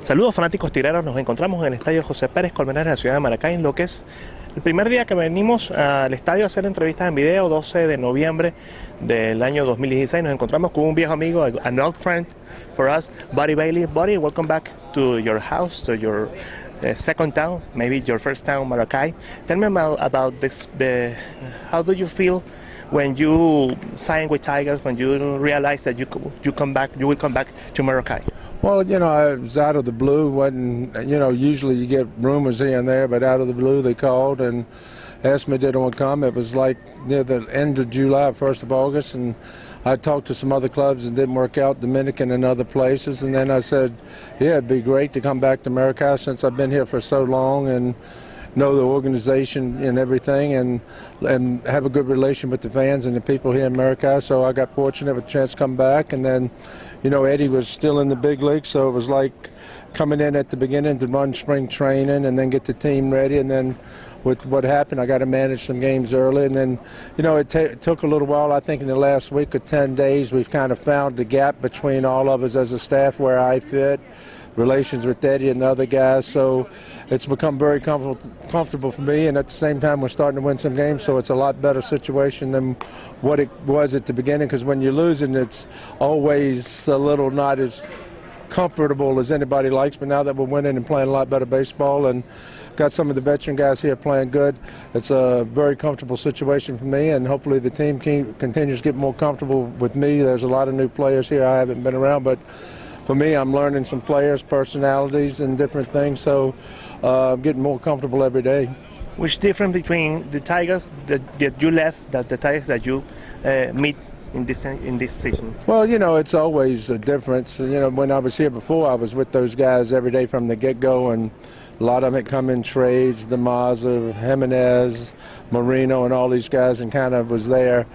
Saludos fanáticos tigreros, nos encontramos en el estadio José Pérez Colmenares de la ciudad de Maracay, en lo que es el primer día que venimos al estadio a hacer entrevistas en video, 12 de noviembre del año 2016. Nos encontramos con un viejo amigo, an old friend for us, Buddy Bailey. Buddy, welcome back to your house, to your second town, maybe your first town, Maracay. Tell me about this. How do you feel when you sign with Tigers, when you realize that you will come back to Maracay? Well, it was out of the blue. Wasn't usually you get rumors here and there, but out of the blue they called and asked me did I want to come. It was like near the end of July, 1st of August, and I talked to some other clubs and didn't work out, Dominican and other places, and then I said, yeah, it'd be great to come back to Maracay since I've been here for so long and know the organization and everything, and have a good relation with the fans and the people here in Maracay. So I got fortunate with a chance to come back, and then, Eddie was still in the big league, so it was like coming in at the beginning to run spring training and then get the team ready, and then with what happened, I got to manage some games early, and then, it took a little while. I think in the last week or 10 days, we've kind of found the gap between all of us as a staff where I fit, relations with Eddie and the other guys, so it's become very comfortable for me, and at the same time we're starting to win some games, so it's a lot better situation than what it was at the beginning, because when you're losing it's always a little not as comfortable as anybody likes, but now that we're winning and playing a lot better baseball and got some of the veteran guys here playing good, it's a very comfortable situation for me, and hopefully the team continues to get more comfortable with me. There's a lot of new players here I haven't been around, but for me, I'm learning some players' personalities and different things, so I'm getting more comfortable every day. Which difference between the Tigers that you left, the Tigers that you meet in this season? Well, it's always a difference. When I was here before, I was with those guys every day from the get-go, and a lot of them come in trades, the Mazza, Jimenez, Marino, and all these guys, and kind of was there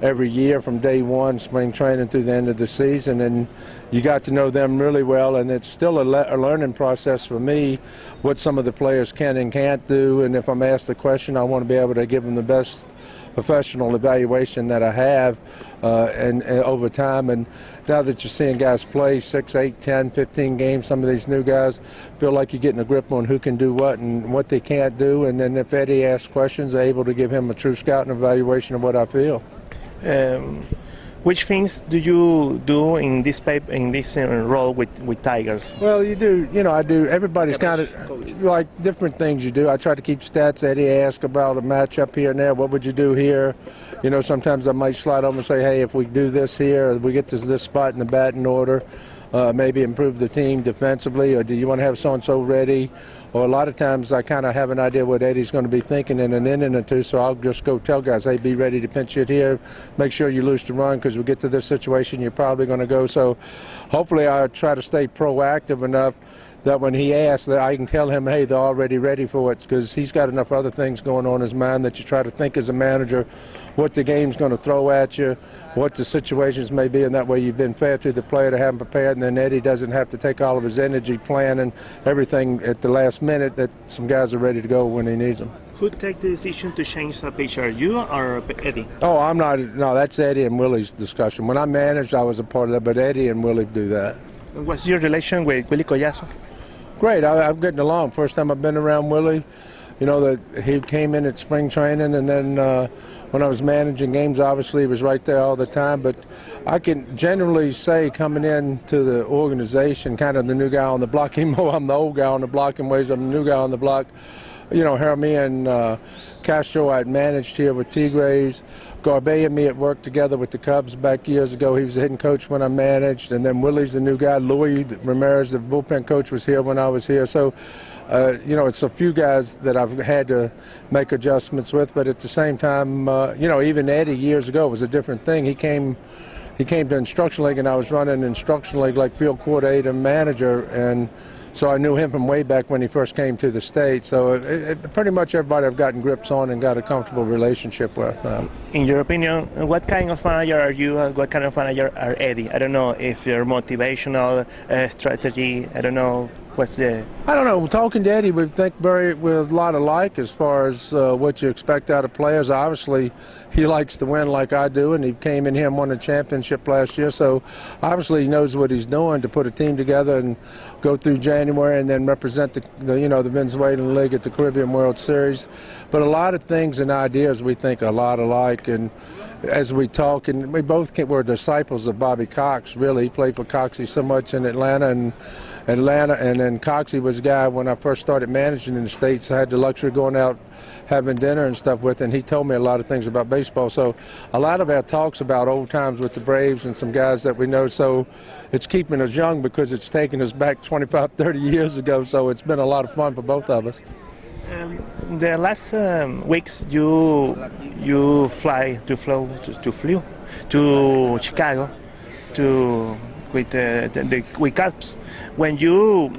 every year from day one, spring training through the end of the season, and you got to know them really well, and it's still a learning process for me what some of the players can and can't do, and if I'm asked the question, I want to be able to give them the best professional evaluation that I have and over time. And now that you're seeing guys play 6, 8, 10, 15 games, some of these new guys feel like you're getting a grip on who can do what and what they can't do, and then if Eddie asks questions, they're able to give him a true scouting evaluation of what I feel. Which things do you do in this role with Tigers? Well, you do. I do. Everybody's kind of like different things you do. I try to keep stats. Eddie asks about a matchup here and there. What would you do here? Sometimes I might slide over and say, hey, if we do this here, or we get to this spot in the batting order, maybe improve the team defensively, or do you want to have so-and-so ready? Or a lot of times I kind of have an idea what Eddie's going to be thinking in an inning or two, so I'll just go tell guys, hey, be ready to pinch hit here. Make sure you lose the run, because we get to this situation, you're probably going to go. So hopefully I try to stay proactive enough that when he asks, that I can tell him, hey, they're already ready for it, because he's got enough other things going on in his mind that you try to think as a manager what the game's going to throw at you, what the situations may be, and that way you've been fair to the player to have him prepared, and then Eddie doesn't have to take all of his energy planning everything at the last minute, that some guys are ready to go when he needs them. Who take the decision to change the pitcher, you or Eddie? Oh, I'm not. No, that's Eddie and Willie's discussion. When I managed, I was a part of that, but Eddie and Willie do that. And what's your relation with Willie Collazo? Great. I'm getting along. First time I've been around Willie. That he came in at spring training, and then when I was managing games, obviously he was right there all the time. But I can generally say, coming into the organization, kind of the new guy on the block, even though I'm the old guy on the block in ways, I'm the new guy on the block. Me and Castro, I had managed here with Tigres. Garbey and me had worked together with the Cubs back years ago. He was the hitting coach when I managed, and then Willie's the new guy. Louis Ramirez, the bullpen coach, was here when I was here. So, it's a few guys that I've had to make adjustments with, but at the same time, even Eddie years ago was a different thing. He came to Instruction League, and I was running Instruction League like field coordinator manager, and so I knew him from way back when he first came to the States. So pretty much everybody I've gotten grips on and got a comfortable relationship with now. In your opinion, what kind of manager are you and what kind of manager are Eddie? I don't know if you're motivational strategy, I don't know what's the... I don't know. Talking to Eddie, we think we're a lot alike as far as what you expect out of players. Obviously, he likes to win like I do, and he came in here and won a championship last year. So obviously, he knows what he's doing to put a team together and go through January and then represent the Venezuelan League at the Caribbean World Series. But a lot of things and ideas we think are a lot alike. And as we talk, and we both were disciples of Bobby Cox. Really, he played for Coxie so much in Atlanta, and then Coxie was a guy when I first started managing in the States. I had the luxury of going out having dinner and stuff with, and he told me a lot of things about baseball. So a lot of our talks about old times with the Braves and some guys that we know. So it's keeping us young because it's taking us back 25, 30 years ago. So it's been a lot of fun for both of us. The last weeks you flew to Chicago with Cubs. When you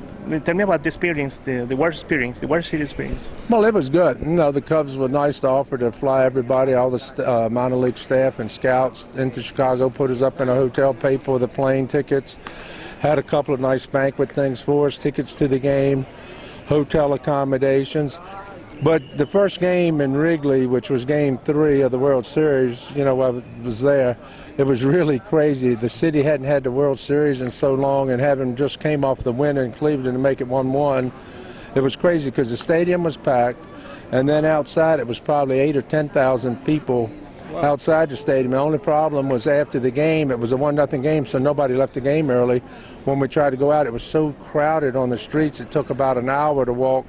tell me about the experience, the World Series experience. Well, it was good. The Cubs were nice to offer to fly everybody, all the minor league staff and scouts into Chicago, put us up in a hotel, paid for the plane tickets, had a couple of nice banquet things for us, tickets to the game, hotel accommodations. But the first game in Wrigley, which was Game 3 of the World Series, I was there. It was really crazy. The city hadn't had the World Series in so long, and having just came off the win in Cleveland to make it 1-1, it was crazy because the stadium was packed, and then outside it was probably 8,000 or 10,000 people outside the stadium. The only problem was after the game, it was a 1-0 game, so nobody left the game early. When we tried to go out, it was so crowded on the streets, it took about an hour to walk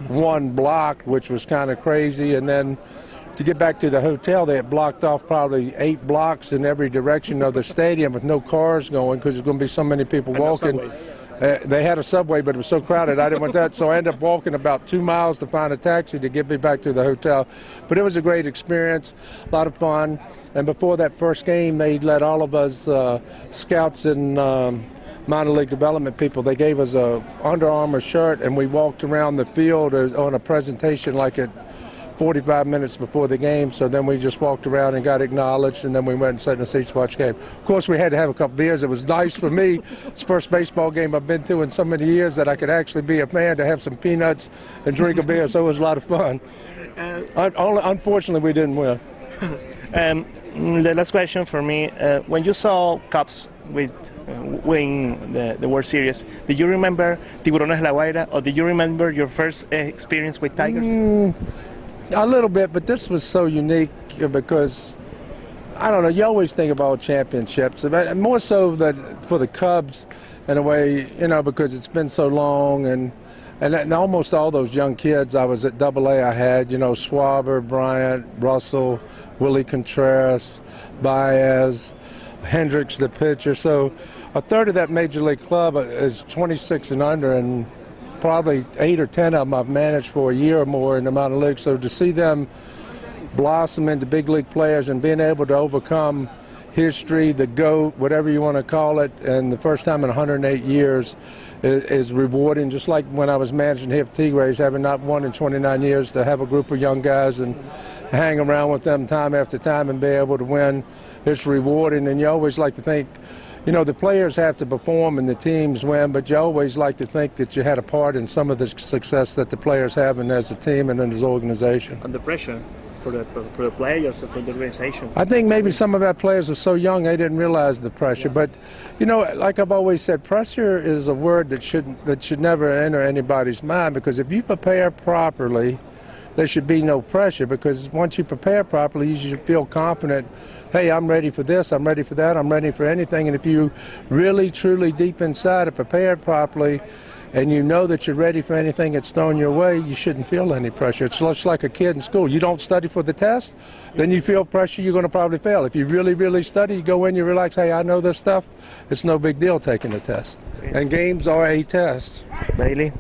one block, which was kind of crazy. And then to get back to the hotel, they had blocked off probably 8 blocks in every direction of the stadium with no cars going because there's going to be so many people walking. They had a subway, but it was so crowded I didn't want that, so I ended up walking about 2 miles to find a taxi to get me back to the hotel. But it was a great experience, a lot of fun. And before that first game, they let all of us scouts and minor league development people, they gave us a Under Armour shirt, and we walked around the field on a presentation like at 45 minutes before the game. So then we just walked around and got acknowledged, and then we went and sat in the seats to watch the game. Of course, we had to have a couple beers. It was nice for me. It's the first baseball game I've been to in so many years that I could actually be a fan, to have some peanuts and drink a beer. So it was a lot of fun. Unfortunately, we didn't win. The last question for me, when you saw Cubs win the World Series, did you remember Tiburones de la Guaira, or did you remember your first experience with Tigers? A little bit, but this was so unique because, I don't know, you always think about championships, but more so that for the Cubs in a way, because it's been so long, and almost all those young kids I was at AA, I had, Schwarber, Bryant, Russell, Willie Contreras, Baez, Hendricks, the pitcher. So a third of that major league club is 26 and under, and probably 8 or 10 of them I've managed for a year or more in the minor league. So to see them blossom into big league players and being able to overcome history, the GOAT, whatever you want to call it, and the first time in 108 years is rewarding. Just like when I was managing here at Tigres, having not won in 29 years, to have a group of young guys and hang around with them time after time and be able to win, it's rewarding. And you always like to think, the players have to perform and the teams win, but you always like to think that you had a part in some of the success that the players have and as a team and as an organization. Under pressure for the players and for the organization. I think maybe some of our players are so young they didn't realize the pressure. But, like I've always said, pressure is a word that should never enter anybody's mind, because if you prepare properly, there should be no pressure, because once you prepare properly, you should feel confident. Hey, I'm ready for this, I'm ready for that, I'm ready for anything. And if you really, truly deep inside are prepared properly, and you know that you're ready for anything that's thrown your way, you shouldn't feel any pressure. It's just like a kid in school. You don't study for the test, then you feel pressure, you're going to probably fail. If you really, really study, you go in, you relax, hey, I know this stuff, it's no big deal taking the test. And games are a test. Bailey,